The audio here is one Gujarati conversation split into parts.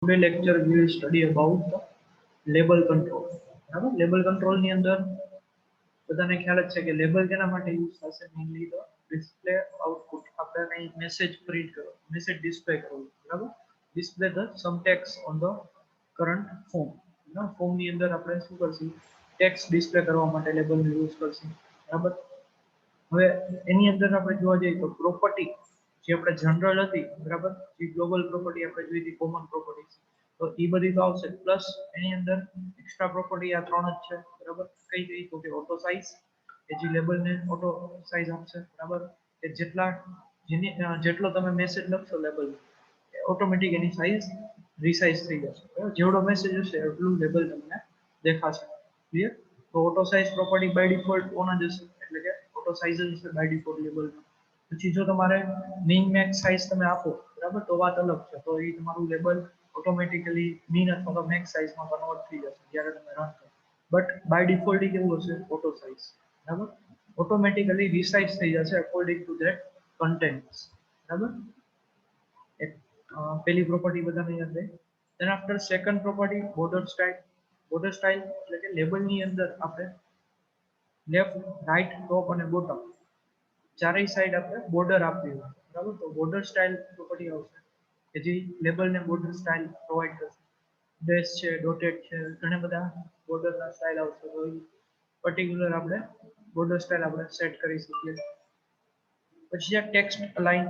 Today lecture we will study about the label control. બરાબર લેબલ કંટ્રોલ ની અંદર બધાને ખ્યાલ જ છે કે લેબલ કેના માટે યુઝ થશે મેઇનલી તો ડિસ્પ્લે આઉટપુટ આપણે કઈ મેસેજ પ્રિન્ટ કરો મેસેજ ડિસ્પ્લે કરવું બરાબર display the some text on the current form form ની અંદર આપણે શું કરશું ટેક્સ ડિસ્પ્લે કરવા માટે લેબલ નો યુઝ કરશું બરાબર હવે એની અંદર આપણે જોવા જઈએ તો પ્રોપર્ટી જે આપણે જનરલ હતી બરાબર જે ગ્લોબલ પ્રોપર્ટી આપણે જોઈ હતી કોમન પ્રોપર્ટી તો એ બધી તો આવશે પ્લસ એની અંદર એક્સ્ટ્રા પ્રોપર્ટી આ ત્રણ જ છે બરાબર કઈ કઈ તો કે ઓટો સાઇઝ કે જે લેબલને ઓટો સાઇઝ આપશે બરાબર કે જેટલો તમે મેસેજ લખશો લેબલ ઓટોમેટિક એની સાઇઝ રિસાઇઝ થઈ જશે બરાબર જેવડો મેસેજ હશે એટલું લેબલ તમને દેખાશે ક્લિયર તો auto size property by default on જ હશે એટલે કે ઓટો સાઇઝ જ હશે બાય ડિફોલ્ટ લેબલમાં પછી જો તમારે મિન મેક્સ સાઇઝ તમે આપો બરાબર તો વાત અલગ છે તો એ તમારું લેબલ ઓટોમેટિકલી મિન અથવા તો મેક્સ સાઇઝમાં કન્વર્ટ થઈ જશે જ્યારે તમે રન કરો બટ બાય ડિફોલ્ટ કેવું હશે ઓટો સાઇઝ બરાબર ઓટોમેટિકલી રિસાઇઝ થઈ જશે અકોર્ડિંગ ટુ ધેટ કન્ટેન્ટ્સ બરાબર એક પહેલી પ્રોપર્ટી બધાને યાદ રહે then after second property border style એટલે કે લેબલની અંદર આપણે લેફ્ટ રાઈટ ટોપ અને બોટમ ચારેય સાઈડ આપણે બોર્ડર આપવી હોય બરાબર તો બોર્ડર સ્ટાઇલ પ્રોપર્ટી આવશે કે જે લેબલને બોર્ડર સ્ટાઇલ પ્રોવાઈડ કરશે ડેશ છે ડોટેડ છે ઘણા બધા બોર્ડરના સ્ટાઇલ આવશે તો એ પર્ટિક્યુલર આપણે બોર્ડર સ્ટાઇલ આપણે સેટ કરી શકીએ પછી આ ટેક્સ્ટ અલાઇન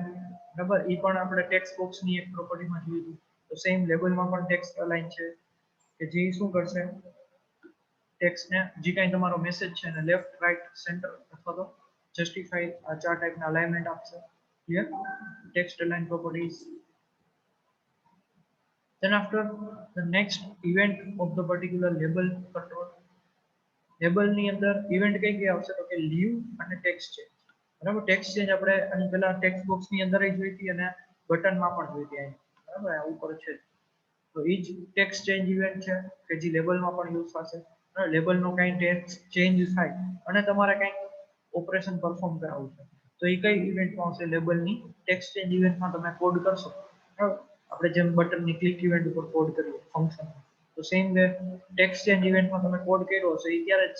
બરાબર એ પણ આપણે ટેક્સ્ટ બોક્સની એક પ્રોપર્ટીમાં જોયું હતું તો સેમ લેબલમાં પણ ટેક્સ્ટ અલાઇન છે કે જે શું કરશે ટેક્સ્ટને જે કાંઈ તમારો મેસેજ છે એને લેફ્ટ રાઈટ સેન્ટર અથવા તો જસ્ટિફાઈ આ ચાર ટાઈપના અલાઇનમેન્ટ આપશે clear text align properties then after the next event of the particular label control label ની અંદર ઇવેન્ટ કઈ કઈ આવશે તો કે લીવ અને ટેક્સ્ટ ચેન્જ બરાબર ટેક્સ્ટ ચેન્જ આપણે આની પહેલા ટેક્સ્ટ બોક્સ ની અંદર જોઈ હતી અને બટનમાં પણ જોઈ હતી બરાબર આ ઉપર છે તો એ જ ટેક્સ્ટ ચેન્જ ઇવેન્ટ છે કે જે લેબલમાં પણ યુઝ થશે લેબલનો કઈ ટેક્સ્ટ ચેન્જ થાય અને તમારે કઈ ઓપરેશન પરફોર્મ કરાવવું છે તો એ કઈ ઇવેન્ટમાં આવશે લેબલની ટેક્સ્ટ ચેન્જ ઇવેન્ટમાં તમે કોડ કરશો બરાબર આપણે જેમ બટનની ક્લિક ઇવેન્ટ ઉપર કોડ કરીએ ફંક્શન તો સેમ વે ટેક્સ્ટ ચેન્જ ઇવેન્ટમાં તમે કોડ કર્યો હશે એ ત્યારે જ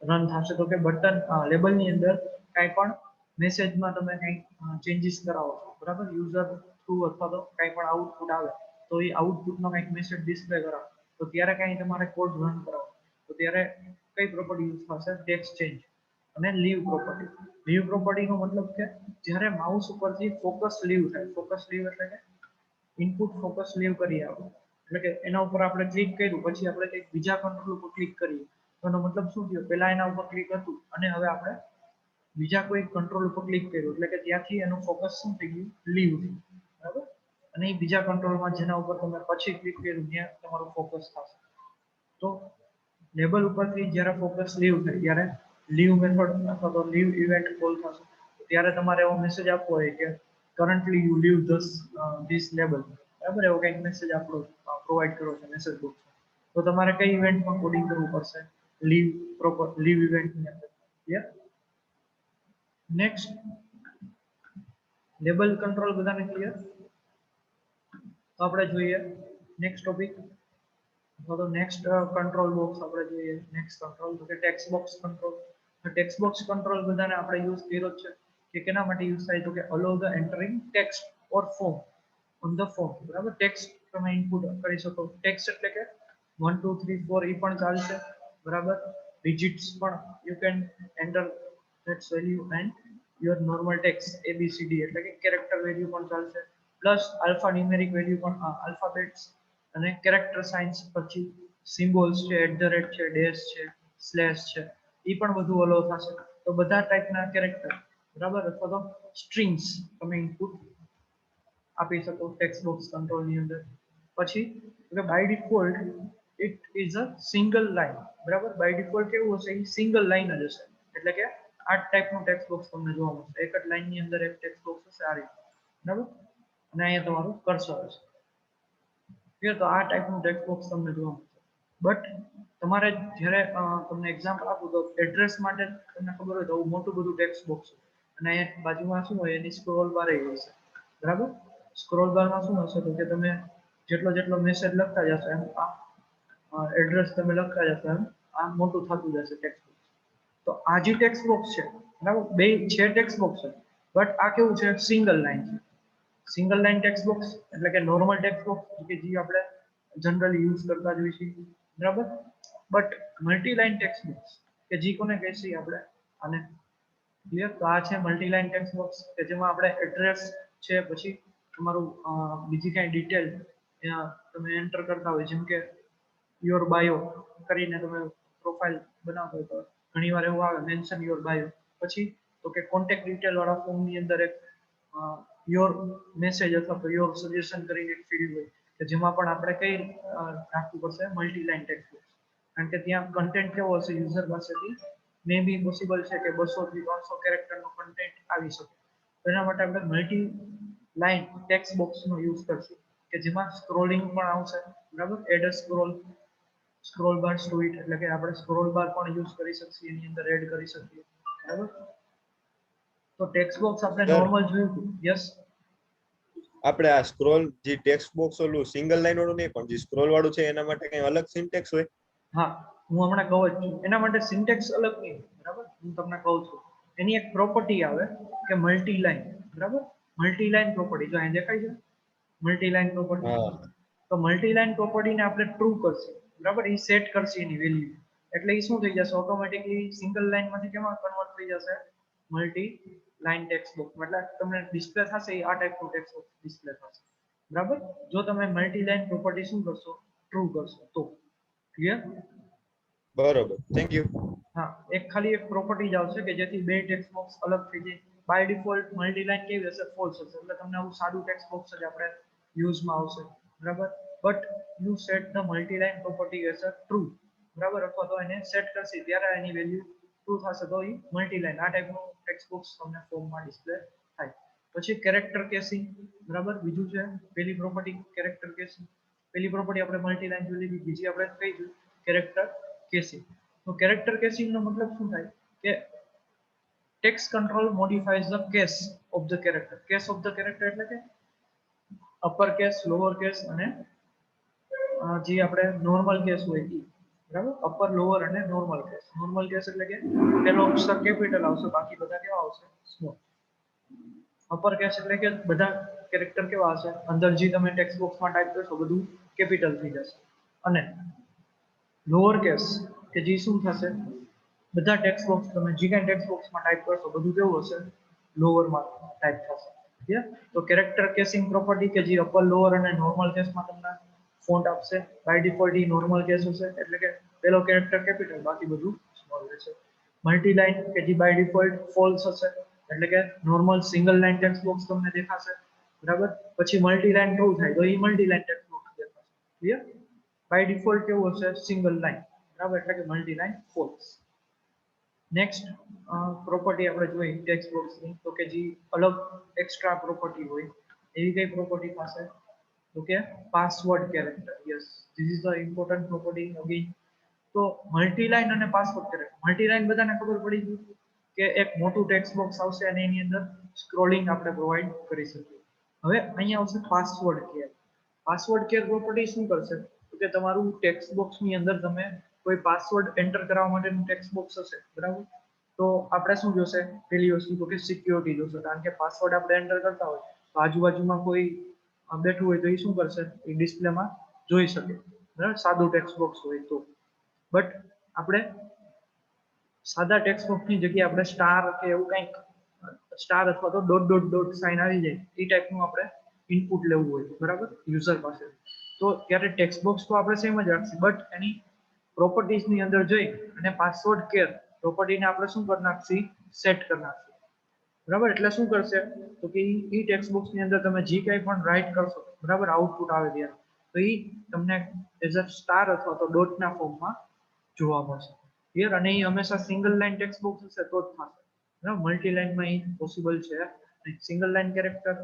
રન થશે તો કે બટન લેબલની અંદર કાંઈ પણ મેસેજમાં તમે કંઈક ચેન્જીસ કરાવો છો બરાબર યુઝર થ્રુ અથવા તો કંઈ પણ આઉટપુટ આવે તો એ આઉટપુટનો કંઈક મેસેજ ડિસ્પ્લે કરાવો તો ત્યારે કંઈ તમારે કોડ રન કરાવો તો ત્યારે કઈ પ્રોપર્ટી યુઝ થશે ટેક્સ્ટ ચેન્જ અને લીવ પ્રોપર્ટીનો મતલબ કે જ્યારે માઉસ ઉપરથી ફોકસ લીવ થાય ફોકસ લીવ એટલે કે ઇનપુટ ફોકસ લીવ કરી આવો એટલે કે એના ઉપર આપણે ક્લિક કર્યું પછી આપણે કંઈક બીજા કંટ્રોલ ઉપર ક્લિક કરીએ તો એનો મતલબ શું થયો પહેલા એના ઉપર ક્લિક હતું અને હવે આપણે બીજા કોઈ કંટ્રોલ ઉપર ક્લિક કર્યું એટલે કે ત્યાંથી એનું ફોકસ શું થઈ ગયું લીવ થયું બરાબર અને એ બીજા કંટ્રોલમાં જેના ઉપર તમે પછી ક્લિક કર્યું ત્યાં તમારું ફોકસ થશે તો લેબલ ઉપરથી જ્યારે ફોકસ લીવ થાય ત્યારે લીવ મેથડ અથવા તો લીવ ઇવેન્ટ કોલ થશે ત્યારે તમારે એવો મેસેજ આપવો હોય કે currently you leave this label બરાબર એવો કંઈક મેસેજ આપણો પ્રોવાઈડ કર્યો છે મેસેજ બોક્સ તો તમારે કઈ ઇવેન્ટમાં કોડિંગ કરવું પડશે લીવ ઇવેન્ટની અંદર ક્લિયર નેક્સ્ટ લેબલ કંટ્રોલ બધાને ક્લિયર તો આપણે જોઈએ નેક્સ્ટ ટોપિક અથવા તો નેક્સ્ટ કંટ્રોલ બોક્સ આપણે જોઈએ નેક્સ્ટ કંટ્રોલ તો કે ટેક્સ્ટ બોક્સ કંટ્રોલ તો ટેક્સ્ટ બોક્સ કંટ્રોલ બધાને આપણે યુઝ કર્યો છે કે કેના માટે યુઝ થાય તો કે allow the entering text or form on the form બરાબર ટેક્સ્ટ તમે ઇનપુટ કરી શકો ટેક્સ્ટ એટલે કે 1 2 3 4 એ પણ ચાલશે બરાબર ડિજિટ્સ પણ you can enter that's value and your normal text ABCD એટલે કે કેરેક્ટર વેલ્યુ પણ ચાલશે પ્લસ આલ્ફા ન્યુમેરિક વેલ્યુ પણ આલ્ફાબેટ્સ અને કેરેક્ટર સાઇન્સ પછી સિમ્બોલ્સ છે @ છે ડેશ છે સ્લેશ છે એ પણ બધું અલો થશે તો બધા ટાઈપના કેરેક્ટર બરાબર અથવા તો સ્ટ્રિંગ્સ તમે ઇનપુટ આપી શકો ટેક્સ્ટ બોક્સ કંટ્રોલની અંદર પછી by default it is a single line બરાબર બાય ડિફોલ્ટ કેવું હશે એ સિંગલ લાઇન જ હશે એટલે કે આ ટાઈપનું ટેક્સ્ટ બોક્સ તમને જોવા મળશે એક જ લાઇનની અંદર એક ટેક્સ્ટ બોક્સ હશે આ રીતે બરાબર અને અહીંયા તમારું કર્સર હશે તો આ ટાઈપનું ટેક્સ્ટ બોક્સ તમને જોવા મળશે બટ તમારે જ્યારે તમને એક્ઝામ્પલ આપું તો એડ્રેસ માટે તમને ખબર હોય તો મોટું બધું ટેક્સ્ટ બોક્સ અને અહીંયા બાજુમાં શું હોય એની સ્ક્રોલ બાર હશે બરાબર સ્ક્રોલ બારમાં શું હશે તો કે તમે જેટલો જેટલો મેસેજ લખતા જશો એમ આ એડ્રેસ તમે લખતા જશો એમ આ મોટું થતું જશે ટેક્સ્ટ બોક્સ. તો આ જે ટેક્સ્ટ બોક્સ છે બરાબર, બે છે ટેક્સ્ટ બોક્સ છે, બટ આ કેવું છે સિંગલ લાઈન છે. સિંગલ લાઈન ટેક્સ્ટ બોક્સ એટલે કે નોર્મલ ટેક્સ્ટ બોક્સ કે જે આપણે જનરલી યુઝ કરતા જ હોઈએ છીએ બરાબર. But multi line text box કે જે કોને કહીએ આપણે આને ક્લિયર. તો આ છે મલ્ટી લાઈન ટેક્સ્ટ બોક્સ કે જેમાં આપણે એડ્રેસ છે, પછી તમારું બીજી કાંઈ ડિટેલ તમે એન્ટર કરતા હોય, જેમ કે યોર બાયો કરીને તમે પ્રોફાઇલ બનાવતો હોય તો ઘણી વાર એવું આવે મેન્શન યોર બાયો, પછી તો કે કોન્ટેક્ટ ડિટેલ વાળા ફોર્મની અંદર એક યોર મેસેજ અથવા તો યોર સજેશન કરીને એક ફિલ્ડ હોય કે જેમાં પણ આપણે કઈ રાખવું પડશે મલ્ટી લાઈન ટેક્સ્ટ બોક્સ. કારણ કે ત્યાં કન્ટેન્ટ કેવો હશે યુઝર પાસેથી મે બી પોસિબલ છે કે 200 થી 300 કેરેક્ટરનો કન્ટેન્ટ આવી શકે. તો એના માટે આપણે મલ્ટી લાઈન ટેક્સ્ટ બોક્સનો યુઝ કરશું કે જેમાં સ્ક્રોલિંગ પણ આવશે બરાબર. એડ સ્ક્રોલ બાર સ્ટુઇટ એટલે કે આપણે સ્ક્રોલ બાર પણ યુઝ કરી શકીએ, એની અંદર એડ કરી શકીએ બરાબર. તો ટેક્સ્ટ બોક્સ આપણે સર નોર્મલ જોયું હતું. યસ, આપણે આ સ્ક્રોલ જે ટેક્સ્ટ બોક્સ ઓલું સિંગલ લાઈન વાળું નહીં પણ જે સ્ક્રોલ વાળું છે એના માટે કઈ અલગ સિન્ટેક્સ હોય? હા હું હમણાં કહું જ છું. એના માટે સિન્ટેક્સ અલગ નહીં બરાબર, હું તમને કહું છું. એની એક પ્રોપર્ટી આવે કે મલ્ટી લાઈન બરાબર. મલ્ટી લાઈન પ્રોપર્ટી જો અહીં દેખાય છે મલ્ટી લાઈન પ્રોપર્ટી. હા તો મલ્ટી લાઈન પ્રોપર્ટીને આપણે ટ્રુ કરશે બરાબર, એ સેટ કરશે એની વેલ્યુ. એટલે એ શું થઈ જશે ઓટોમેટિકલી સિંગલ લાઈનમાંથી કેમાં કન્વર્ટ થઈ જશે મલ્ટી લાઈન ટેક્સ્ટ બોક્સ. એટલે તમને ડિસ્પ્લે થશે એ આ ટાઈપનું ટેક્સ્ટ બોક્સ ડિસ્પ્લે થશે બરાબર. જો તમે મલ્ટી લાઈન પ્રોપર્ટી શું કરશો ટ્રુ કરશો તો. ક્લિયર? બરોબર, થેન્ક યુ. હા, એક ખાલી એક પ્રોપર્ટી જ આવશે કે જેથી બે ટેક્સ્ટ બોક્સ અલગ થઈ જાય. બાય ડિફોલ્ટ મલ્ટી લાઈન કેવી હશે ફોલ્સ હશે, એટલે તમને આવું સાદું ટેક્સ્ટ બોક્સ જ આપણે યુઝમાં આવશે બરાબર. But you set the multi line property as a true બરાબર, અથવા તો એને સેટ કરશે ત્યારે એની વેલ્યુ ટ્રુ થશે તો એ મલ્ટી લાઈન આ ટાઈપનું ટેક્સ્ટ બોક્સ તમને ફોર્મમાં ડિસ્પ્લે થાય. પછી કેરેક્ટર કેસિંગ બરાબર, બીજું છે પેલી પ્રોપર્ટી કેરેક્ટર કેસિંગ. પેલી પ્રોપર્ટી આપણે મલ્ટી લાઈન જોઈ લીધી, બીજી આપણે કઈ જોઈ કેરેક્ટર કેસિંગ. તો કેરેક્ટર કેસિંગ નો મતલબ શું થાય કે text control modifies the case of the character. Case of the character એટલે કે અપર કેસ, લોઅર કેસ અને જે આપણે નોર્મલ કેસ હોય એ બરાબર. અપર, લોઅર અને નોર્મલ કેસ. નોર્મલ કેસ એટલે કે પેલો અક્ષર કેપિટલ આવશે, બાકી બધા કેવા આવશે સ્મોલ. અપર કેસ એટલે કે બધા કેરેક્ટર કેવા હશે અંદર જે તમે ટેક્સ્ટ બોક્સમાં ટાઈપ કરશો બધું કેપિટલ થઈ જશે. અને લોઅર કેસ કે જે શું થશે બધા ટેક્સ્ટ બોક્સ તમે જે કાંઈ ટેક્સ્ટ બોક્સમાં ટાઈપ કરશો બધું કેવું હશે લોઅરમાં ટાઈપ થશે. ક્લિયર? તો કેરેક્ટર કેસિંગ પ્રોપર્ટી કે જે અપર, લોઅર અને નોર્મલ કેસમાં તમને ફોન્ટ આપશે. બાય ડિફોલ્ટ એ નોર્મલ કેસ હશે એટલે કે પેલો કેરેક્ટર કેપિટલ બાકી બધું સ્મોલ રહેશે. મલ્ટી લાઈન કે જે બાય ડિફોલ્ટ ફોલ્સ હશે એટલે કે normal single line text box તમને દેખાશે બરાબર. પછી મલ્ટી લાઈન ટ્રુ થાય તો એ મલ્ટી લાઈન ટેક્સ્ટ બોક્સ દેખાશે. ક્લિયર? બાય ડિફોલ્ટ કેવું હશે સિંગલ લાઈન બરાબર, એટલે કે multi line false. Next property આપણે જોઈ ટેક્સ્ટ બોક્સની તો કે જે અલગ એક્સ્ટ્રા પ્રોપર્ટી હોય એવી કઈ પ્રોપર્ટી પાસે તો કે password character. Yes, this is the important property again. તો મલ્ટી લાઈન અને પાસવર્ડ કેરેક્ટર. મલ્ટી લાઈન બધાને ખબર પડી ગઈ કે એક મોટું ટેક્સ્ટ બોક્સ આવશે અને એની અંદર સ્ક્રોલિંગ આપણે પ્રોવાઈડ કરી શકીએ. હવે અહીંયા આવશે password care. Password care property શું કરશે કે તમારું ટેક્સ્ટ બોક્સની અંદર તમે કોઈ પાસવર્ડ એન્ટર કરવા માટેનું ટેક્સ્ટ બોક્સ હશે બરાબર. તો આપણે શું જોશે પેલી વસ્તુ તો કે સિક્યોરિટી જોશે, કારણ કે પાસવર્ડ આપણે એન્ટર કરતા હોય તો આજુબાજુમાં કોઈ બેઠું હોય તો એ શું કરશે એ ડિસ્પ્લેમાં જોઈ શકે બરાબર, સાદું ટેક્સ્ટ બોક્સ હોય તો. બટ આપણે સાદા ટેક્સ્ટ બોક્સની જગ્યાએ આપણે સ્ટાર કે એવું કંઈક સ્ટાર અથવા તો ડોટ ડોટ ડોટ સાઇન આવી જાય એ ટાઈપનું આપણે ઇનપુટ લેવું હોય બરાબર યુઝર પાસે. તો ત્યારે ટેક્સ્ટ બોક્સ તો આપણે સેમ જ રાખશે બટ એની પ્રોપર્ટીઝની અંદર જઈ અને પાસવર્ડ કેર પ્રોપર્ટીને આપણે શું કરી નાખશી સેટ કરી નાખશી બરાબર. એટલે શું કરશે તો કે એ ટેક્સ્ટ બોક્સની અંદર તમે જે કંઈ પણ રાઈટ કરશો બરાબર આઉટપુટ આવે ત્યારે તો એ તમને એઝ અ સ્ટાર અથવા તો ડોટના ફોર્મમાં જોવા મળશે. ક્લિયર? અને એ હંમેશા સિંગલ લાઈન ટેક્સ્ટ બોક્સ હશે તો જ થશે બરાબર. મલ્ટી લાઈનમાં એ પોસિબલ છે. Single line character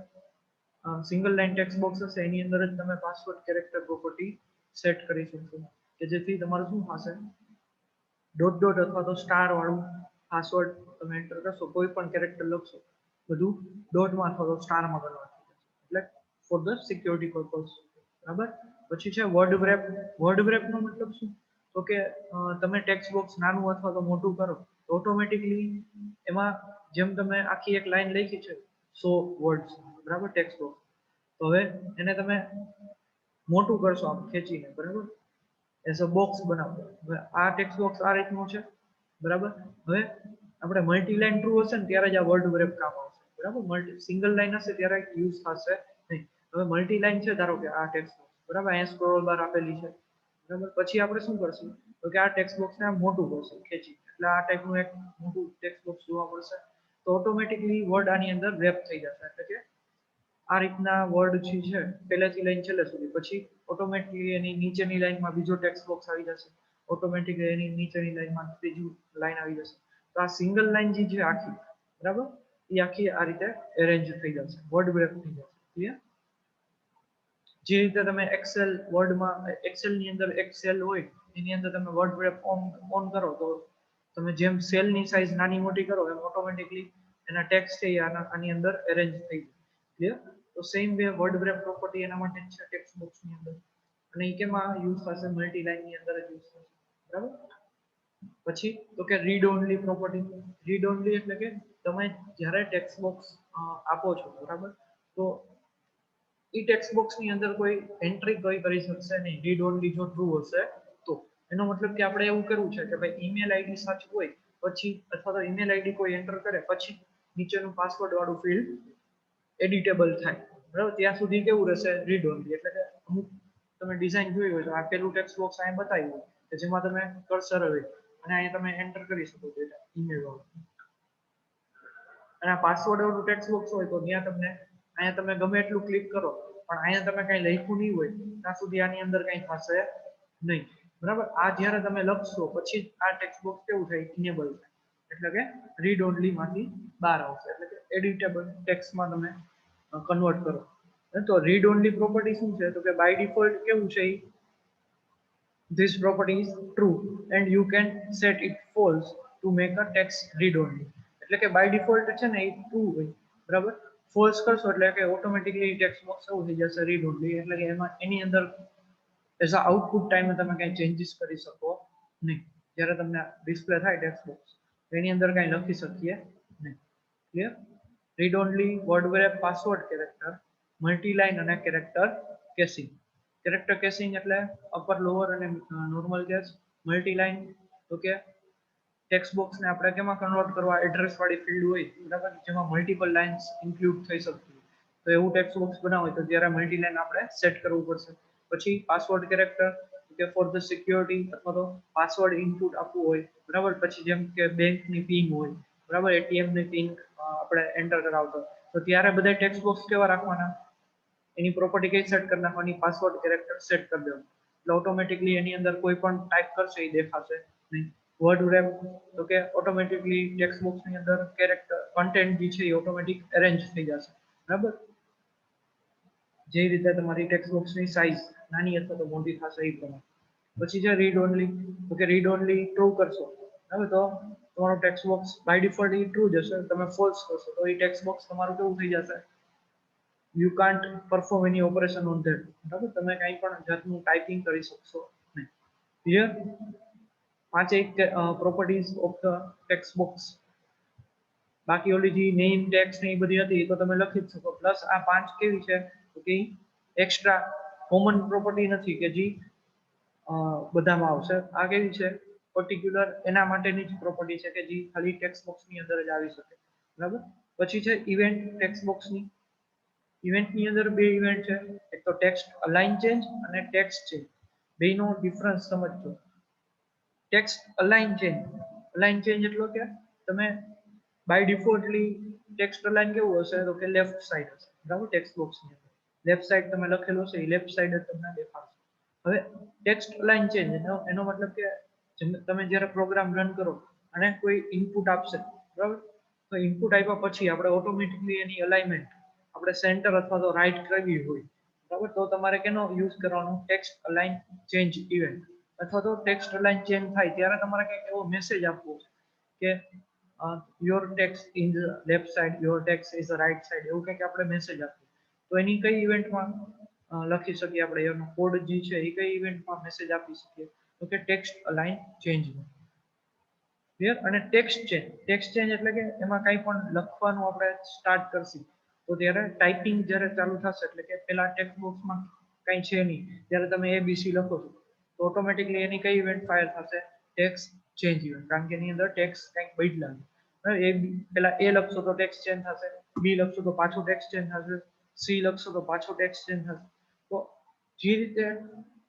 single line text box હશે એની અંદર જ તમે પાસવર્ડ કેરેક્ટર પ્રોપર્ટી સેટ કરી શકશો કે જેથી તમારું શું થશે ડોટ ડોટ અથવા તો સ્ટાર વાળું પાસવર્ડ તમે એન્ટર કરશો કોઈ પણ કેરેક્ટર લખશો બધું ડોટમાં અથવા તો સ્ટારમાં કન્વર્ટ થઈ જશે એટલે ફોર ધ સિક્યોરિટી પર્પઝ. બરાબર. પછી છે વર્ડ wrap. વર્ડ wrap નો મતલબ શું? તો કે તમે ટેક્સ્ટ બોક્સ નાનું અથવા તો મોટું કરો તો ઓટોમેટિકલી એમાં જેમ તમે આખી એક લાઈન લખી છે 100 વર્ડ્સ, બરાબર, ટેક્સ્ટ બોક્સ, તો હવે એને તમે મોટું કરશો આમ ખેંચીને, બરાબર, એઝ અ બોક્સ બનાવો. હવે આ ટેક્સ્ટ બોક્સ આ રીતનું છે, બરાબર. હવે આપણે મલ્ટી લાઈન ટ્રુ હશે ને ત્યારે જ આ વર્ડ wrap કામ આવશે, બરાબર. સિંગલ લાઈન હશે ત્યારે યુઝ થશે નહીં. હવે મલ્ટી લાઈન છે, ધારો કે આ ટેક્સ્ટ બોક્સ, બરાબર, અહીંયા સ્ક્રોલ બાર આપેલી છે, બરાબર. પછી આપણે શું કરશું તો કે આ ટેક્સ્ટ બોક્સને આમ મોટું કરશું ખેંચી, એટલે આ ટાઈપનું એક મોટું ટેક્સ્ટ બોક્સ જોવા મળશે. તો ઓટોમેટિકલી વર્ડ આની અંદર રેપ થઈ જશે, એટલે કે આ રીતના વર્ડ છે પહેલેથી લઈને છેલ્લે સુધી. પછી ઓટોમેટિકલી એની નીચેની લાઈનમાં બીજો ટેક્સ્ટ બોક્સ આવી જશે, ઓટોમેટિકલી એની નીચેની લાઈનમાં ત્રીજું લાઈન આવી જશે. તો આ સિંગલ લાઈન જે છે આખી, બરાબર, એ આખી આ રીતે એરેન્જ થઈ જશે, વર્ડ wrap થઈ જશે. ક્લિયર? જે રીતે તમે એક્સેલ વર્ડમાં એક્સેલની અંદર એક સેલ હોય એની અંદર તમે વર્ડ wrap ઓન કરો તો તમે જેમ સેલની સાઈઝ નાની મોટી કરો એમ ઓટોમેટિકલી એના ટેક્સ્ટ છે આની અંદર એરેન્જ થઈ જાય. ક્લિયર? તો same way word wrap property એના માટે છે ટેક્સ્ટ બોક્સની અંદર, અને એ કેમાં યુઝ થશે? મલ્ટી લાઈનની અંદર જ યુઝ થશે, બરાબર. પછી તો કે read only property. Read only એટલે કે તમે જ્યારે ટેક્સ્ટ બોક્સ આપો છો, બરાબર, તો ઈ ટેક્સ્ટ બોક્સ ની અંદર કોઈ એન્ટ્રી કોઈ કરી શકશે નહીં રીડ ઓનલી જો ટ્રુ હશે તો. એનો મતલબ કે આપણે એવું કરવું છે કે ભાઈ ઈમેલ આઈડી સાચું હોય પછી, અથવા તો ઈમેલ આઈડી કોઈ એન્ટર કરે પછી નીચેનું પાસવર્ડ વાળું ફિલ્ડ એડિટેબલ થાય, બરાબર. ત્યાં સુધી કેવું રહેશે? Read only. એટલે કે અમુક તમે ડિઝાઇન જોઈ હોય તો આ પેલું ટેક્સ્ટ બોક્સ અહીંયા બતાવ્યું હોય કે જેમાં તમે કર્સર હોય અને અહીંયા તમે એન્ટર કરી શકો છો ઈમેલ વાળું, અને પાસવર્ડ વાળું ટેક્સ્ટ બોક્સ હોય તો ત્યાં તમને અહીંયા તમે ગમે એટલું ક્લિક કરો પણ અહીંયા તમે કઈ લખ્યું નહીં હોય ત્યાં સુધી આની અંદર કઈ થશે નહીં, બરાબર. આ જ્યારે તમે લખશો પછી આ ટેક્સ્ટ બોક્સ કેવું થાય? ઇનેબલ થાય, એટલે કે રીડ ઓનલી માંથી બહાર આવશે, એટલે કે એડિટેબલ ટેક્સ્ટમાં તમે કન્વર્ટ કરો. તો રીડ ઓનલી પ્રોપર્ટી શું છે? તો કે બાય ડિફોલ્ટ કેવું છે? This property is true and you can set it false to make a text read only. એટલે કે બાય ડિફોલ્ટ છે ને એ ટ્રુ હોય, બરાબર. ફોલ્સ કરશો એટલે કે ઓટોમેટિકલી ટેક્સ્ટ બોક્સ એવું થઈ જશે રીડ ઓનલી, એટલે કે એમાં એની અંદર એઝ અ આઉટપુટ ટાઈમે તમે કઈ ચેન્જીસ કરી શકો નહીં. જ્યારે તમને ડિસ્પ્લે થાય ટેક્સ્ટ બોક્સ એની અંદર કઈ લખી શકીએ નહીં. Clear? Read only, word wrap, password character, multi line અને કેરેક્ટર કેસિંગ. કેરેક્ટર કેસિંગ એટલે અપર લોઅર અને નોર્મલ કેસ. મલ્ટી લાઈન તો કે ટેક્સ્ટ બોક્સને આપણે કેમાં કન્વર્ટ કરવા? એડ્રેસ વાળી ફિલ્ડ હોય, બરાબર, જેમાં મલ્ટિપલ લાઇન્સ ઇન્ક્લુડ થઈ શકતી હોય, તો એવું ટેક્સ્ટ બોક્સ બનાવો તો ત્યારે મલ્ટી લાઈન આપણે સેટ કરવું પડશે. પછી પાસવર્ડ કેરેક્ટર કે ફોર ધ સિક્યોરિટી અથવા તો પાસવર્ડ ઇનપુટ આપવું હોય, બરાબર. પછી જેમ કે બેંકની પિન હોય, બરાબર, એટીએમ ની પિન આપણે એન્ટર કરાવતો તો ત્યારે બધા ટેક્સ્ટ બોક્સ કેવા રાખવાના? એની પ્રોપર્ટી કઈ સેટ કરી નાખવાની? પાસવર્ડ કેરેક્ટર સેટ કરી દેવાનું, એટલે ઓટોમેટિકલી એની અંદર કોઈ પણ ટાઈપ કરશે એ દેખાશે નહીં. વર્ડ wrap તો કે ઓટોમેટિકલી ટેક્સ્ટ બોક્સ ની અંદર કેરેક્ટર કન્ટેન્ટ જે છે એ ઓટોમેટિક અરેન્જ થઈ જશે, બરાબર. જે રીતે તમારી ટેક્સ્ટ બોક્સ ની સાઈઝ નાની અથવા તો મોટી થશે એ પ્રમાણે. પછી છે રીડ ઓનલી, તો કે રીડ ઓનલી ટ્રુ કરશો, બરાબર, તો તમારું ટેક્સ્ટ બોક્સ બાય ડિફોલ્ટ એ ટ્રુ જશે. તમે ફોલ્સ કરશો તો એ ટેક્સ્ટ બોક્સ તમારું કેવું થઈ જશે? You can't perform any operation on that, બરાબર. તમે કંઈ પણ જાતનું ટાઈપિંગ કરી શકશો નહીં. ક્લિયર? પાંચેય properties of the text box. બાકી ઓલી જે નેમ ટેક્સ્ટ ને એ બધી હતી એ તો તમે લખી જ શકો. પ્લસ આ પાંચ કેવી છે તો કે એક્સ્ટ્રા કોમન પ્રોપર્ટી નથી કે જે બધામાં આવશે. આ કેવી છે? પર્ટિક્યુલર એના માટેની જ પ્રોપર્ટી છે કે જે ખાલી ટેક્સ્ટ બોક્સ ની અંદર જ આવી શકે, બરાબર. પછી છે ઇવેન્ટ ટેક્સ્ટ બોક્સ ની. ઇવેન્ટની અંદર બે ઇવેન્ટ છે, એક તો ટેક્સ્ટ અલાઇન ચેન્જ અને ટેક્સ્ટ ચેન્જ. બેનો ડિફરન્સ સમજજો. ટેક્સ્ટ અલાઇન ચેન્જ એટલે કે તમે બાય ડિફોલ્ટલી ટેક્સ્ટ અલાઇન કેવું હશે તો કે લેફ્ટ સાઈડ હશે, બરાબર. ટેક્સ્ટ બોક્સની અંદર લેફ્ટ સાઈડ તમે લખેલું હશે એ લેફ્ટ સાઈડ જ તમને દેખાશે. હવે ટેક્સ્ટ અલાઇન ચેન્જ એનો મતલબ કે તમે જ્યારે પ્રોગ્રામ રન કરો અને કોઈ ઇનપુટ આપશે, બરાબર, તો ઇનપુટ આપ્યા પછી આપણે ઓટોમેટિકલી એની અલાઇનમેન્ટ આપણે સેન્ટર અથવા તો રાઈટ કરવી હોય, બરાબર, તો તમારે કેનો યુઝ કરવાનો? Text align change event. અથવા તો ટેક્સ્ટ અલાઇન ચેન્જ થાય ત્યારે તમારે કંઈક એવો મેસેજ આપવો કે your text in left side, your text is right side, એવું કંઈક આપણે મેસેજ આપવું. તો એની કઈ ઇવેન્ટમાં લખી શકીએ આપણે એનો કોડ જે છે એ કઈ ઇવેન્ટમાં મેસેજ આપી શકીએ તો કે ટેક્સ્ટ અલાઇન ચેન્જ. ક્લિયર? અને ટેક્સ્ટ ચેન્જ એટલે કે એમાં કંઈ પણ લખવાનું આપણે સ્ટાર્ટ કરશું તો ત્યારે ટાઈપિંગ જ્યારે ચાલુ થશે એટલે કે પેલા ટેક્સ્ટ બોક્સમાં કંઈ છે નહીં ત્યારે તમે ABC લખો છો તો ઓટોમેટિકલી એની કઈ ઇવેન્ટ ફાયર થશે? ટેક્સ્ટ ચેન્જ ઇવેન્ટ, કારણ કે એની અંદર ટેક્સ્ટ કંઈક બદલાશે. એ પેલા એ લખશો તો ટેક્સ્ટ ચેન્જ થશે, બી લખશો તો પાછો ટેક્સ્ટ ચેન્જ થશે, સી લખશો તો પાછો ટેક્સ્ટ ચેન્જ થશે. તો જે રીતે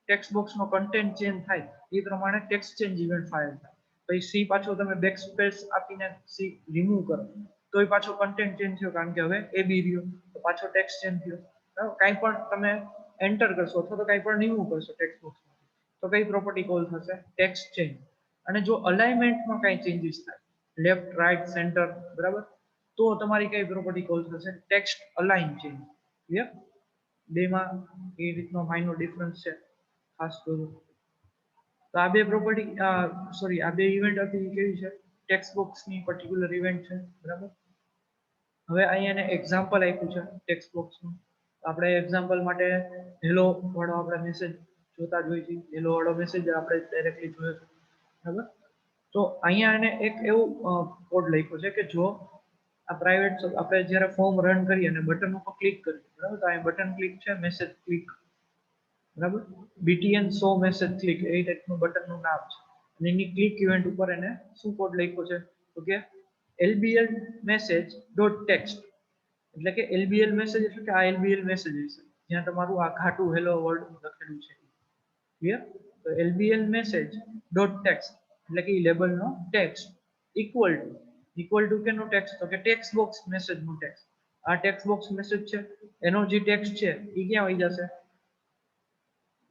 ટેક્સ્ટ બોક્સનો કન્ટેન્ટ ચેન્જ થાય એ પ્રમાણે ટેક્સ્ટ ચેન્જ ઇવેન્ટ ફાયર થાય. પછી સી પાછો તમે બેક સ્પેસ આપીને સી રિમૂવ કરો તોય પાછો કન્ટેન્ટ ચેન્જ થયો, કારણ કે હવે એ બી રહ્યો તો પાછો ટેક્સ્ટ ચેન્જ થયો. બરાબર? કાંઈ પણ તમે એન્ટર કરશો અથવા તો કાંઈ પણ રિમૂવ કરશો ટેક્સ્ટ બોક્સમાંથી તો કઈ પ્રોપર્ટી કોલ થશે? Text change. અને જો અલાઇનમેન્ટમાં કાંઈ ચેન્જીસ થાય લેફ્ટ, રાઈટ, સેન્ટર, બરાબર, તો તમારી કઈ પ્રોપર્ટી કોલ થશે? Text align change. ક્લિયર? બેમાં એ રીતનો માઇનોર ડિફરન્સ છે, ખાસ કરું તો આ બે પ્રોપર્ટી સોરી આ બે ઇવેન્ટ હતી કેવી છે? ટેક્સ્ટ બોક્સની પર્ટિક્યુલર ઇવેન્ટ છે. બરાબર? હવે અહીંયા એક્ઝામ્પલ આપ્યું છે ટેક્સ્ટ બોક્સનું. આપણે એક્ઝામ્પલ માટે હેલો વાળો આપણે મેસેજ જોતા જોઈએ છીએ. હેલો વાળો મેસેજ આપણે ડાયરેક્ટલી જોયો છે. બરાબર? તો અહીંયા એને એક એવું કોડ લખ્યો છે કે જો આ પ્રાઇવેટ આપણે જ્યારે ફોર્મ રન કરીએ અને બટન ઉપર ક્લિક કરીએ, બરાબર, તો અહીં બટન ક્લિક છે, મેસેજ ક્લિક, બરાબર, BTN શો મેસેજ ક્લિક એ ટાઈપનું બટનનું નામ છે. અને એની ક્લિક ઇવેન્ટ ઉપર એને શું કોડ લખ્યો છે તો કે LBL મેસેજ ડોટ ટેક્સ્ટ, એટલે કે LBL મેસેજ એટલે કે આ LBL મેસેજ હશે જ્યાં તમારું આ ઘાટું હેલો વર્ડ લખેલું છે. ક્લિયર? તો LBL મેસેજ ડોટ ટેક્સ્ટ એટલે કે લેબલનો ટેક્સ્ટ ઇક્વલ ટુ કેનો ટેક્સ્ટ તો કે ટેક્સ્ટ બોક્સ મેસેજનું ટેક્સ્ટ. આ ટેક્સ્ટ બોક્સ મેસેજ છે એનો જે ટેક્સ્ટ છે એ ક્યાં વહી જશે?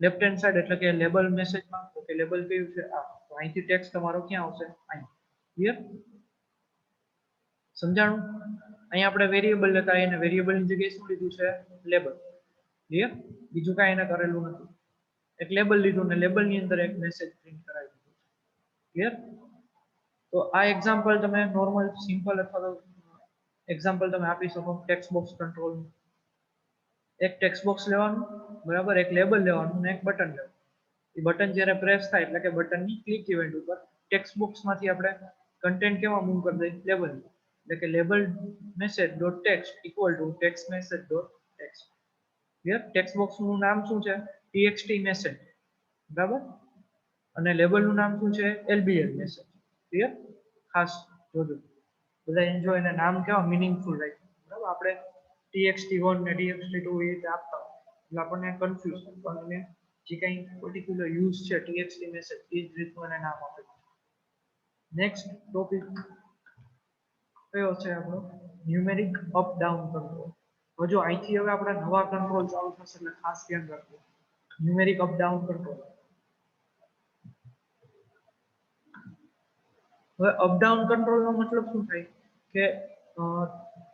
લેફ્ટ હેન્ડ સાઈડ, એટલે કે લેબલ મેસેજમાં. તો કે લેબલ કયું છે? આ. તો અહીંથી ટેક્સ્ટ તમારો ક્યાં આવશે? અહીં. ક્લિયર? સમજાણું? અહીં આપણે વેરિયેબલ લેતા એને વેરિયેબલની જગ્યાએ શું લીધું છે? લેબલ. ક્લિયર? બીજું કાંઈ એને કરેલું નથી. એક લેબલ લીધું ને લેબલની અંદર એક મેસેજ પ્રિન્ટ કરાવી દીધું. ક્લિયર? તો આ એક્ઝામ્પલ તમે નોર્મલ સિમ્પલ અથવા તો એક્ઝામ્પલ તમે આપી શકો ટેક્સ્ટ બોક્સ કંટ્રોલ. એક ટેક્સ્ટ બોક્સ લેવાનું, બરાબર, એક લેબલ લેવાનું અને એક બટન લેવાનું. એ બટન જ્યારે પ્રેસ થાય એટલે કે બટનની ક્લિક ઇવેન્ટ ઉપર ટેક્સ્ટ બોક્સમાંથી આપણે કન્ટેન્ટ કેવા મૂવ કરી દઈએ? લેબલ. એટલે કે label message dot text equal to text message dot text. Clear? Text બોક્સનું નામ શું છે? TXT message. બરાબર? અને લેબલનું નામ શું છે? LBL message. ક્લિયર? ખાસ જોજો બધા એન્જોય અને નામ કેવા મિનિંગફુલ રાખ્યું. બરાબર? આપણે TXT1 ને TXT2 એ રીતે આપતા હોય એટલે આપણને કન્ફ્યુઝ થાય, અને જે કંઈ પર્ટિક્યુલર યુઝ છે TXT મેસેજ એ જ રીતનું એને નામ આપે છે. નેક્સ્ટ ટોપિક કયો છે આપણો? Numeric up down control. તો જો અહીંથી હવે આપણા નવા કંટ્રોલ ચાલુ થશે એટલે ખાસ ધ્યાન રાખજો. Numeric up down control. હવે અપડાઉન કંટ્રોલનો મતલબ શું થાય કે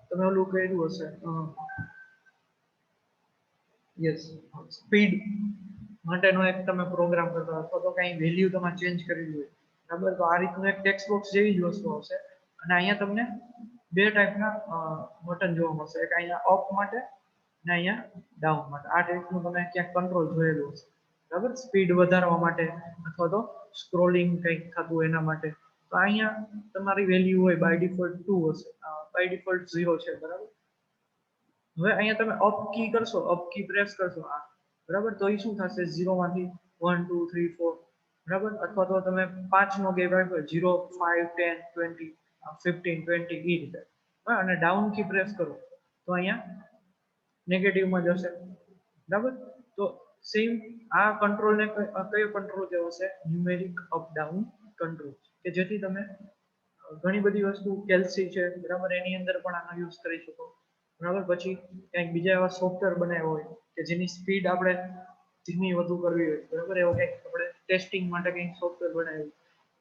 તમે ઓલું કર્યું હશે યસ સ્પીડ માટેનો એક તમે પ્રોગ્રામ કરતા અથવા તો કંઈ વેલ્યુ તમે ચેન્જ કરેલી હોય, બરાબર, તો આ રીતનું એક ટેક્સ્ટ બોક્સ જેવી જ વસ્તુ હશે. અને અહીંયા તમને બે ટાઈપના બટન જોવા મળશે, એક અહીંયા અપ માટે અને અહીંયા ડાઉન માટે. આ ટાઈપનું તમે ક્યાંક કંટ્રોલ જોયેલું હશે, બરાબર, સ્પીડ વધારવા માટે અથવા તો સ્ક્રોલિંગ કંઈક થતું એના માટે. તો અહીંયા તમારી વેલ્યુ હોય બાય ડિફોલ્ટ 2 હશે, બાય ડિફોલ્ટ 0 છે, બરાબર. હવે અહીંયા તમે અપ કી કરશો, અપ કી પ્રેસ કરશો આ, બરાબર, તો એ શું થશે? 0 માંથી 1 2 3 4, બરાબર, અથવા તો તમે 5 નો ગેપ આપ્યો 0 5 10 20 15 20 એ રીતે. અને ડાઉન કી પ્રેસ કરો તો અહીંયા નેગેટિવમાં જશે, બરાબર. તો સેમ આ કંટ્રોલને કયો કંટ્રોલ કહેવો છે? ન્યુમેરિક અપ ડાઉન કંટ્રોલ, કે જેથી તમે ઘણી બધી વસ્તુ કેલ્સી છે, બરાબર, એની અંદર પણ આનો યુઝ કરી શકો, બરાબર. પછી કંઈક બીજા એવા સોફ્ટવેર બનાવ્યા હોય કે જેની સ્પીડ આપણે ધીમી વધુ કરવી હોય, બરાબર, એવો કંઈક આપણે ટેસ્ટિંગ માટે કંઈક સોફ્ટવેર બનાવ્યું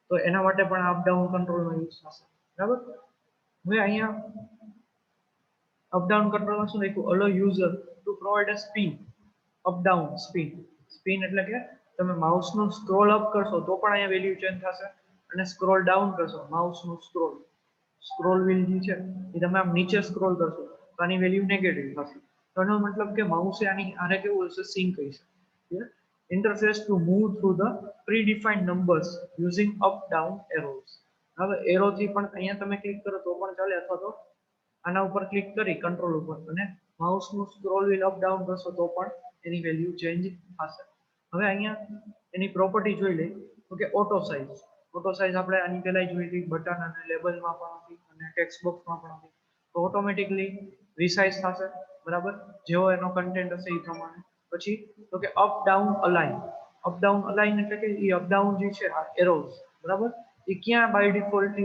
તો એના માટે પણ અપડાઉન કંટ્રોલનો યુઝ થશે, બરાબર. હવે અહીંયા અપડાઉન કંટ્રોલમાં શું લખ્યું? Allow user to provide a spin up down spin. Spin એટલે કે તમે માઉસનું સ્ક્રોલ અપ કરશો તો પણ અહીંયા વેલ્યુ ચેન્જ થશે, અને સ્ક્રોલ ડાઉન કરશો માઉસનું સ્ક્રોલ વ્હીલ જે છે એ તમે આમ નીચે સ્ક્રોલ કરશો તો આની વેલ્યુ નેગેટિવ થશે. તો એનો મતલબ કે માઉસે આની આને કેવું હશે સિંક હશે. Clear? Interface to move through the predefined numbers using up down arrows. હવે એરો થી પણ અહીંયા તમે ક્લિક કરો તો પણ ચાલે, અથવા તો આના ઉપર ક્લિક કરી કંટ્રોલ ઉપર અને માઉસનું સ્ક્રોલ વ્હીલ અપ ડાઉન કરશો તો પણ એની વેલ્યુ ચેન્જ થશે. હવે અહીંયા એની પ્રોપર્ટી જોઈ લઈએ તો કે ઓટો સાઇઝ. ઓટો સાઇઝ આપણે આની પહેલા જોઈ હતી, બટન અને લેબલમાં પણ હતી અને ટેક્સ્ટ બોક્સમાં પણ હતી. તો ઓટોમેટિકલી રિસાઇઝ થશે, બરાબર, જેવો એનો કન્ટેન્ટ હશે એ પ્રમાણે. પછી તો કે up down align. Up down align એટલે કે એ અપ ડાઉન જે છે આ એરોઝ, બરાબર, એ ક્યાં બાય ડિફોલ્ટ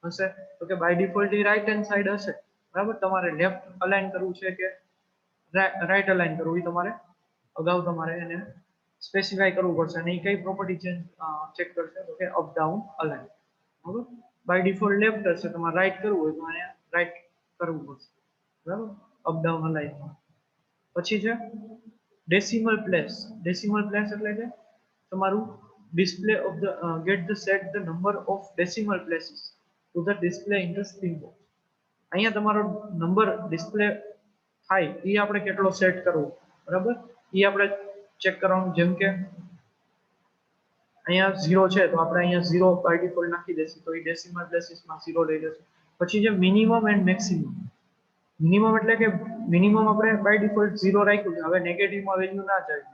હશે તો કે by default right hand side હશે, બરાબર. તમારે લેફ્ટ અલાઇન કરવું છે કે રાઈટ અલાઇન કરવું એ તમારે અગાઉ તમારે એને સ્પેસિફાઈ કરવું પડશે અને એ કઈ પ્રોપર્ટી ચેક કરશે તો કે અપ ડાઉન અલાઇન. બરાબર, બાય ડિફોલ્ટ લેફ્ટ હશે, તમારે રાઈટ કરવું હોય તો આને રાઈટ કરવું પડશે, બરાબર, અપ ડાઉન અલાઇનમાં. પછી છે ડેસિમલ પ્લેસ. ડેસિમલ પ્લેસ એટલે કે તમારું display of the get the set the number of decimal places to the display in the screen box. અહીંયા તમારો નંબર ડિસ્પ્લે થાય એ આપણે કેટલો સેટ કરવો, બરાબર, એ આપણે ચેક કરવાનું. જેમ કે અહીંયા 0 છે તો આપણે અહીંયા 0 બાય ડિફોલ્ટ નાખી દેશું તો એ ડેસિમલ પ્લેસીસમાં 0 લઈ લેશું. પછી જે મિનિમમ એન્ડ મેક્સિમમ. મિનિમમ એટલે કે મિનિમમ આપણે બાય ડિફોલ્ટ 0 રાખ્યું છે, હવે નેગેટિવમાં વેલ્યુ ના જાય,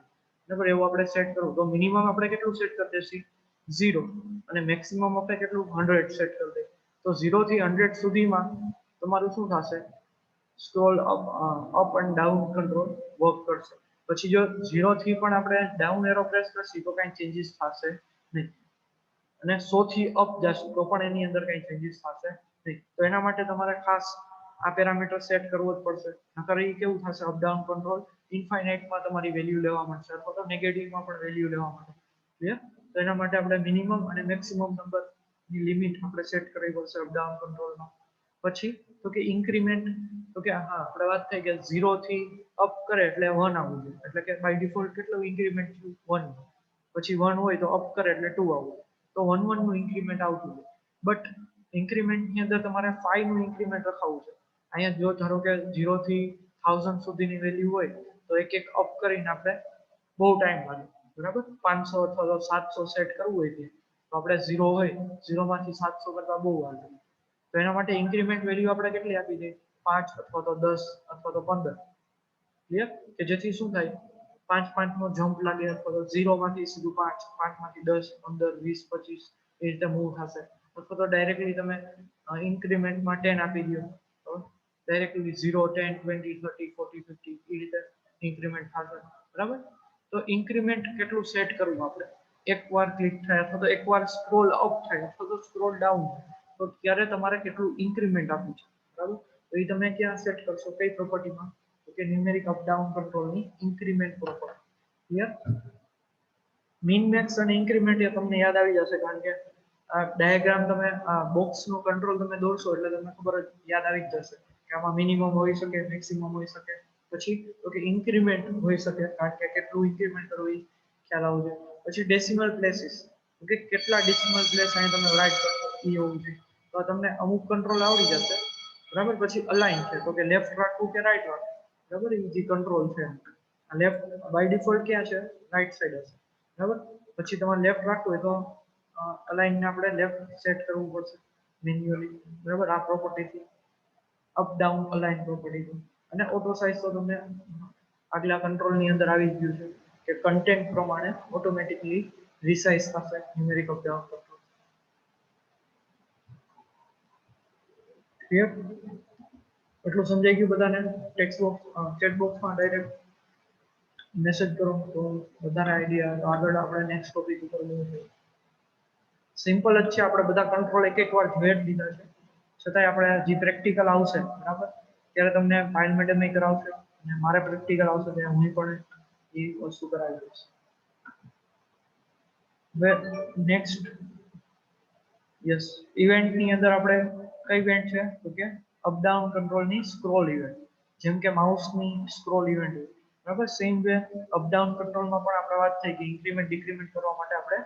બરાબર, એવું આપણે સેટ કરવું. તો મિનિમમ આપણે કેટલું સેટ કરી દઈશું 0 અને મેક્સિમમ આપણે કેટલું 100 સેટ કરી દઈએ. તો 0 થી 100 સુધીમાં તમારું શું થશે, scroll up and down control work કરશે. પછી જો 0 થી પણ આપણે ડાઉન એરો પ્રેસ કરશી તો કઈ ચેન્જીસ થશે નહીં, અને 100 થી અપ જશું તો પણ એની અંદર કઈ ચેન્જીસ થશે નહીં. તો એના માટે તમારે ખાસ આ પેરામીટર સેટ કરવો જ પડશે, નકર એ કેવું થશે, અપ ડાઉન કંટ્રોલ ઇન્ફાઇનાઇટમાં તમારી વેલ્યુ લેવા માંડશે અથવા તો નેગેટિવમાં પણ વેલ્યુ લેવા માંડશે. ક્લિયર? તો એના માટે આપણે મિનિમમ અને મેક્સિમમ નંબરની લિમિટ આપણે સેટ કરવી પડશે અપ ડાઉન કંટ્રોલમાં. પછી તો કે ઇન્ક્રીમેન્ટ, તો કે હા આપણે વાત થઈ કે 0 થી અપ કરે એટલે 1 આવવું જોઈએ, એટલે કે બાય ડિફોલ્ટ કેટલું ઇન્ક્રીમેન્ટ થયું 1. પછી 1 હોય તો અપ કરે એટલે 2 આવવું, તો 1 1 નું ઇન્ક્રીમેન્ટ આવતું હોય. બટ ઇન્ક્રીમેન્ટની અંદર તમારે 5 નું ઇન્ક્રીમેન્ટ રખાવવું છે. અહીંયા જો ધારો કે 0 થી 1000 સુધીની વેલ્યુ હોય તો એક એક અપ કરીને આપણે બહુ ટાઈમ લાગે, બરાબર. 500 અથવા તો 700 સેટ કરવું હોય તો આપણે 0 હોય, 0 માંથી 700 કરતા બહુ વાર લાગે. તો એના માટે ઇન્ક્રીમેન્ટ વેલ્યુ આપણે કેટલી આપી દઈએ, 5 અથવા તો 10 અથવા તો 15. ક્લિયર? કે જેથી શું થાય, 5 5 નો જમ્પ લાગે, અથવા તો 0 માંથી સીધું 5, 5 માંથી 10, 15, 20, 25 એ રીતે મૂવ થશે. અથવા તો ડાયરેક્ટલી તમે ઇન્ક્રીમેન્ટમાં 10 આપી દો તો ડાયરેક્ટલી 0, 10, 20, 30, 40, 50 એ રીતે ઇન્ક્રીમેન્ટ થશે, બરાબર. તો ઇન્ક્રીમેન્ટ કેટલું સેટ કરવું આપણે, એકવાર ક્લિક થાય અથવા તો એકવાર સ્ક્રોલ અપ થાય અથવા તો સ્ક્રોલ ડાઉન તો ત્યારે તમારે કેટલું ઇન્ક્રીમેન્ટ આપવું છે, બરાબર. તો એ તમે ક્યાં સેટ કરશો, કઈ પ્રોપર્ટીમાં, તો કે ન્યુમેરિક અપ ડાઉન કંટ્રોલની increment property. Clear? Min max અને ઇન્ક્રીમેન્ટ એ તમને યાદ આવી જશે, કારણ કે આ ડાયાગ્રામ તમે આ બોક્સનો કંટ્રોલ તમે દોરશો એટલે તમને ખબર જ યાદ આવી જ જશે કે આમાં મિનિમમ હોઈ શકે, મેક્સિમમ હોઈ શકે. પછી તો કે ઇન્ક્રીમેન્ટ હોઈ શકે, કારણ કે કેટલું ઇન્ક્રીમેન્ટ કરવું એ ખ્યાલ આવવો જોઈએ. પછી ડેસિમલ પ્લેસીસ, કે કેટલા ડેસિમલ પ્લેસ અહીં તમે રાઈટ કરશો એ હોવું જોઈએ. તો તમને અમુક કંટ્રોલ આવડી જશે, બરાબર. પછી અલાઇન છે તો કે લેફ્ટ રાખવું કે રાઈટ રાખવું, બરાબર, એ જે કંટ્રોલ છે. લેફ્ટ બાય ડિફોલ્ટ ક્યાં છે, રાઈટ સાઈડ હશે, બરાબર. પછી તમારે લેફ્ટ રાખવું હોય તો અલાઇનને આપણે લેફ્ટ સેટ કરવું પડશે મેન્યુઅલી, બરાબર, આ પ્રોપર્ટીથી અપ ડાઉન અલાઇન પ્રોપર્ટી. અને ઓટો સાઇઝ તો તમને આગલા કંટ્રોલની અંદર આવી ગયું છે કે કન્ટેન્ટ પ્રમાણે ઓટોમેટિકલી રિસાઇઝ થશે numeric up down control. Clear? એટલું સમજાઈ ગયું બધાને? ટેક્સ્ટ બોક્સ ચેટ બોક્સમાં ડાયરેક્ટ મેસેજ કરો તો બધાને આઈડિયા. આગળ આપણે નેક્સ્ટ ટોપિક ઉપર મૂવ કરીએ. સિમ્પલ જ છે, આપણે બધા કંટ્રોલ એક એક વાર જોઈ જ લીધા છે, છતાંય આપણે જે પ્રેક્ટિકલ આવશે, બરાબર, ત્યારે તમને ફાઇલ મેડમ કરાવશે અને મારે પ્રેક્ટિકલ આવશે ત્યારે હું પણ એ વસ્તુ કરાવી દઈશ. હવે નેક્સ્ટ, યસ, ઇવેન્ટની અંદર આપણે કઈ ઇવેન્ટ છે તો કે અપ ડાઉન કંટ્રોલની સ્ક્રોલ ઇવેન્ટ, જેમ કે માઉસની સ્ક્રોલ ઇવેન્ટ, બરાબર. સેમ વે અપ ડાઉન કંટ્રોલમાં પણ આપણે વાત થઈ કે ઇન્ક્રીમેન્ટ ડિક્રીમેન્ટ કરવા માટે આપણે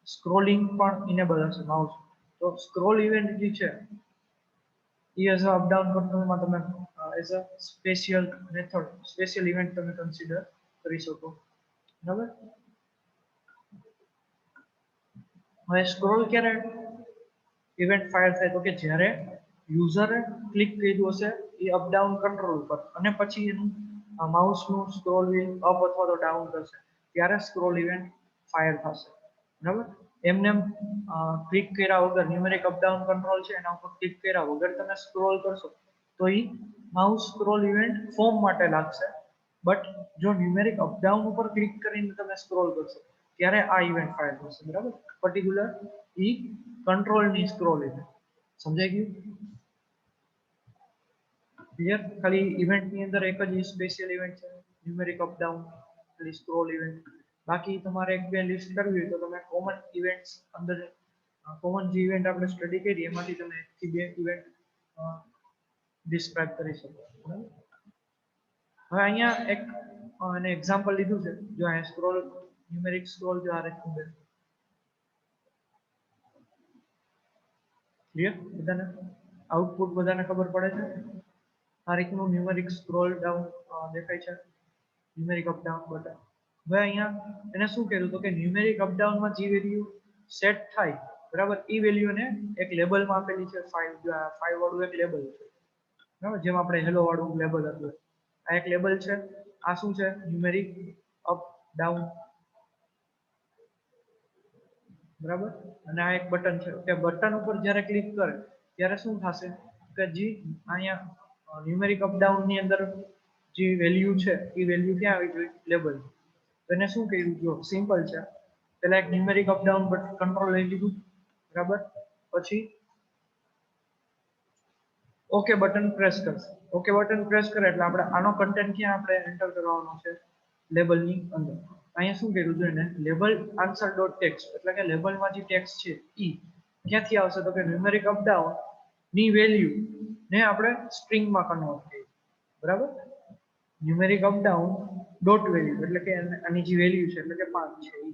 સ્ક્રોલિંગ પણ ઇનેબલ હશે માઉસ. તો સ્ક્રોલ ઇવેન્ટ જે છે એ એઝ અપ ડાઉન કંટ્રોલમાં તમે as a special method, special event તમે કન્સિડર કરી શકો. બરાબર. હવે સ્ક્રોલ ક્યારે ઇવેન્ટ ફાયર થાય તો કે જ્યારે યુઝરે ક્લિક કર્યું હશે એ અપ ડાઉન કંટ્રોલ ઉપર અને પછી એનું માઉસનું સ્ક્રોલ વ્હીલ અપ અથવા તો ડાઉન કરશે ત્યારે સ્ક્રોલ ઇવેન્ટ ફાયર થશે. બરાબર. એમને ક્લિક કર્યા વગર ન્યુમેરિક અપ ડાઉન કંટ્રોલ છે એના ઉપર ક્લિક કર્યા વગર તમે સ્ક્રોલ કરશો તો એ માઉસ સ્ક્રોલ ઇવેન્ટ ફોર્મ માટે લાગશે. બટ જો ન્યુમેરિક અપ ડાઉન ઉપર ક્લિક કરીને તમે સ્ક્રોલ કરશો ત્યારે આ ઇવેન્ટ ફાયર થશે. બરાબર. પર્ટિક્યુલર ઈ કંટ્રોલની સ્ક્રોલ ઇવેન્ટ. સમજાઈ ગયું? ક્લિયર? ખાલી ઇવેન્ટની અંદર એક જ સ્પેશિયલ ઇવેન્ટ છે ન્યુમેરિક અપ ડાઉન ખાલી સ્ક્રોલ ઇવેન્ટ. બાકી તમારે એક બે લિસ્ટ કરવી હોય તો તમે કોમન ઇવેન્ટ્સ અંદર કોમન જે ઇવેન્ટ આપણે સ્ટડી કરી એમાંથી તમે એકથી બે ઇવેન્ટ ડિસ્ક્રાઇબ કરી શકો. બરાબર. હવે અહીંયા એક અને એક્ઝામ્પલ લીધું છે. જો અહીંયા સ્ક્રોલ ન્યુમેરિક સ્ક્રોલ જો આ રીતનું છે. ક્લિયર? બધાને આઉટપુટ બધાને ખબર પડે છે? આ રીતનું ન્યુમેરિક સ્ક્રોલ ડાઉન દેખાય છે, ન્યુમેરિક અપ ડાઉન બટન. હવે અહીંયા એને શું કર્યું તો કે ન્યુમેરિક અપ ડાઉનમાં જે વેલ્યુ સેટ થાય બરાબર એ વેલ્યુને એક લેબલમાં આપેલી છે. 5 વાળું એક લેબલ છે. બરાબર. જેમ આપણે હેલો વાળું લેબલ હતું આ એક લેબલ છે. આ શું છે? Numeric up down. બરાબર. અને આ એક બટન છે કે બટન ઉપર જ્યારે ક્લિક કરે ત્યારે શું થશે કે જે અહીંયા ન્યુમેરિક અપ ડાઉન ની અંદર જે વેલ્યુ છે એ વેલ્યુ ક્યાં આવી જોઈએ? લેબલ. એને શું કર્યું? જો સિમ્પલ છે. પહેલા એક numeric up down button control લઈ લીધું. બરાબર. પછી ઓકે બટન પ્રેસ કરશે. ઓકે બટન પ્રેસ કરે એટલે આપણે આનો કન્ટેન્ટ ક્યાં આપણે એન્ટર કરવાનો છે? લેબલની અંદર. અહીંયા શું કર્યું છે એને લેબલ આન્સર ડોટ ટેક્સ્ટ એટલે કે લેબલમાં જે ટેક્સ્ટ છે ઈ ક્યાંથી આવશે તો કે ન્યુમેરિક અપ ડાઉન ની વેલ્યુ ને આપણે સ્ટ્રિંગમાં કન્વર્ટ કરી. બરાબર. Numeric up down dot value એટલે કે આની જે વેલ્યુ છે એટલે કે 5 છે ઈ.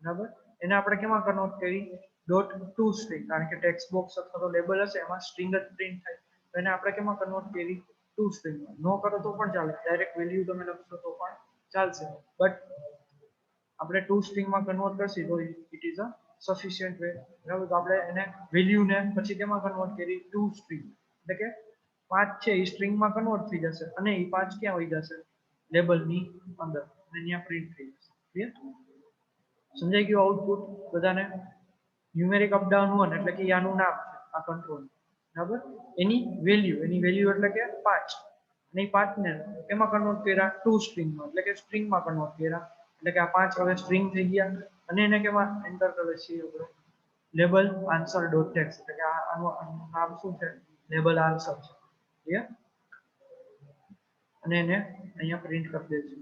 બરાબર. એને આપણે કેમાં કન્વર્ટ કરી? Dot to string. કારણ કે ટેક્સ્ટ બોક્સ અથવા તો લેબલ હશે એમાં સ્ટ્રિંગ જ પ્રિન્ટ થાય તો એને આપણે કેમાં કન્વર્ટ કરી? ટુ સ્ટ્રિંગમાં. નો કરો તો પણ ચાલે, ડાયરેક્ટ વેલ્યુ તમે લખશો તો પણ ચાલશે. બટ આપણે ટુ સ્ટ્રિંગમાં કન્વર્ટ કરશી તો it is a sufficient way. બરાબર. તો આપણે એને વેલ્યુને પછી કેમાં કન્વર્ટ કરી? ટુ સ્ટ્રિંગ એટલે કે 5 છે એ સ્ટ્રિંગમાં કન્વર્ટ થઈ જશે અને એ 5 ક્યાં વહી જશે? લેબલની અંદર અને અહીંયા પ્રિન્ટ થઈ જશે. ક્લિયર? સમજાઈ ગયું આઉટપુટ બધાને? ન્યુમેરિક અપ ડાઉન 1 એટલે કે આનું નામ છે આ કંટ્રોલ. બરાબર. એની વેલ્યુ એટલે કે 5 અને એ 5 ને એમાં કન્વર્ટ કર્યા? ટુ સ્ટ્રિંગમાં એટલે કે સ્ટ્રિંગમાં કન્વર્ટ કર્યા. એટલે કે આ 5 હવે સ્ટ્રિંગ થઈ ગયા અને એને કેમાં એન્ટર કરે છે આપણે? લેબલ આન્સર ડોટ ટેક્સ્ટ એટલે કે આનું નામ શું છે? લેબલ આન્સર છે. ક્લિયર? અને એને અહીંયા પ્રિન્ટ કરી દઈશું.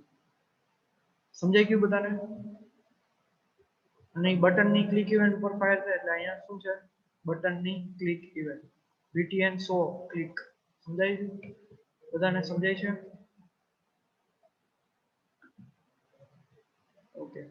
સમજાઈ ગયું બધાને? અને બટનની ક્લિક ઇવેન્ટ ઉપર ફાયર થાય એટલે અહીંયા શું છે? બટનની click event btn show click. સમજાઈ ગયું બધાને? સમજાય છે? ઓકે.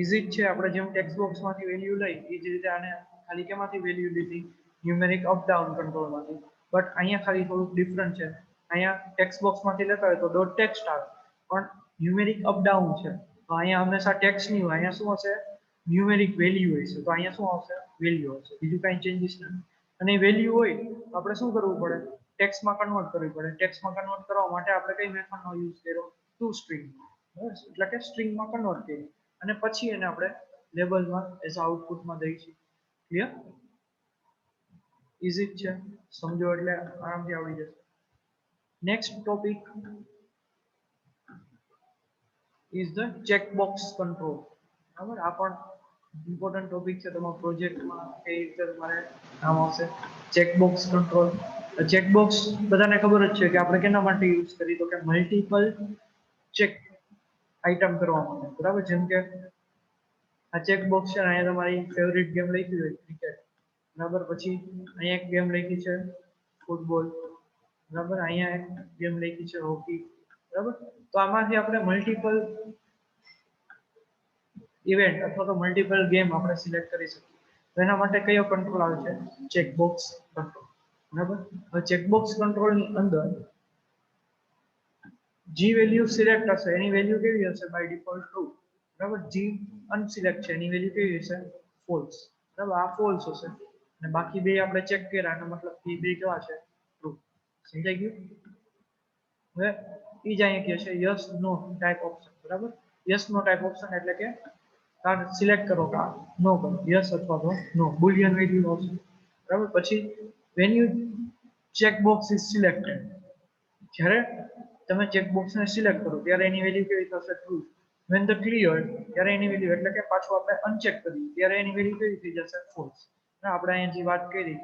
ઇઝી છે. આપણે જેમ ટેક્સ્ટ બોક્સમાંથી વેલ્યુ લઈ એ જ રીતે આને ખાલી કેમાંથી વેલ્યુ લીધી? ન્યુમેરિક અપ ડાઉન કંટ્રોલમાંથી. બટ અહીંયા ખાલી થોડુંક ડિફરન્ટ છે. અહીંયા ટેક્સ્ટ બોક્સમાંથી લેતા હોય તો ડોટ ટેક્સ્ટ આવે પણ ન્યુમેરિક અપ ડાઉન છે તો અહીંયા હંમેશા ટેક્સ્ટ નહીં હોય. અહીંયા શું હશે? ન્યુમેરિક વેલ્યુ હોય છે તો અહીંયા શું આવશે? વેલ્યુ આવશે. બીજું કાંઈ ચેન્જીસ નથી. અને વેલ્યુ હોય તો આપણે શું કરવું પડે? ટેક્સ્ટમાં કન્વર્ટ કરવી પડે. ટેક્સ્ટમાં કન્વર્ટ કરવા માટે આપણે કઈ મેથડનો યુઝ કર્યો? To string. બસ એટલે કે સ્ટ્રિંગમાં કન્વર્ટ કરી અને પછી એને આપણે લેબલમાં એઝ આઉટપુટમાં દઈશું. ક્લિયર? ઇઝી છે. સમજો એટલે આરામથી આવડી જશે. Next topic is the checkbox control. બરાબર. આ પણ ઇમ્પોર્ટન્ટ ટોપિક છે. તમારા પ્રોજેક્ટમાં કઈ રીતે તમારે કામ આવશે. Checkbox control. ચેકબોક્સ બધાને ખબર જ છે કે આપણે કેના માટે યુઝ કરીએ તો કે મલ્ટિપલ ચેક આઈટમ કરવા માટે. બરાબર. જેમ કે આ ચેકબોક્સ છે અહીંયા તમારી ફેવરિટ ગેમ લખી હોય ક્રિકેટ. બરાબર. પછી અહીંયા એક ગેમ લખી છે ફૂટબોલ. બરાબર. અહીંયા એક ગેમ લખી છે હોકી. બરાબર. તો આમાંથી આપણે મલ્ટિપલ ઇવેન્ટ અથવા તો મલ્ટિપલ ગેમ આપણે સિલેક્ટ કરી શકીએ. તો એના માટે કયો કંટ્રોલ આવે છે? Checkbox control. બરાબર. હવે ચેકબોક્સ કંટ્રોલની અંદર જી વેલ્યુ સિલેક્ટ હશે એની વેલ્યુ કેવી હશે? By default true. બરાબર. જી અનસિલેક્ટ છે એની વેલ્યુ કેવી હશે? ફોલ્સ. બરાબર. આ ફોલ્સ હશે અને બાકી બે આપણે ચેક કર્યા એનો મતલબ કે બે કેવા છે? ટ્રુ. સમજાઈ ગયું? હવે ઈ જ અહીંયા કહે છે યસ નો ટાઈપ ઓપ્શન. બરાબર. યસ નો ટાઈપ ઓપ્શન એટલે કે કાર સિલેક્ટ કરો કા નો કરો, યસ અથવા તો નો, બુલિયન વેલ્યુ આવશે. બરાબર. પછી when you checkbox is selected, જ્યારે તમે ચેકબોક્સને સિલેક્ટ કરો ત્યારે એની વેલ્યુ કેવી થશે? ટ્રુ. વેન ધ ક્લિયર, ત્યારે એની વેલ્યુ એટલે કે પાછું આપણે અનચેક કરીએ ત્યારે એની વેલ્યુ કેવી થઈ જશે? ફોલ્સ. આપણે અહીંયા જે વાત કરી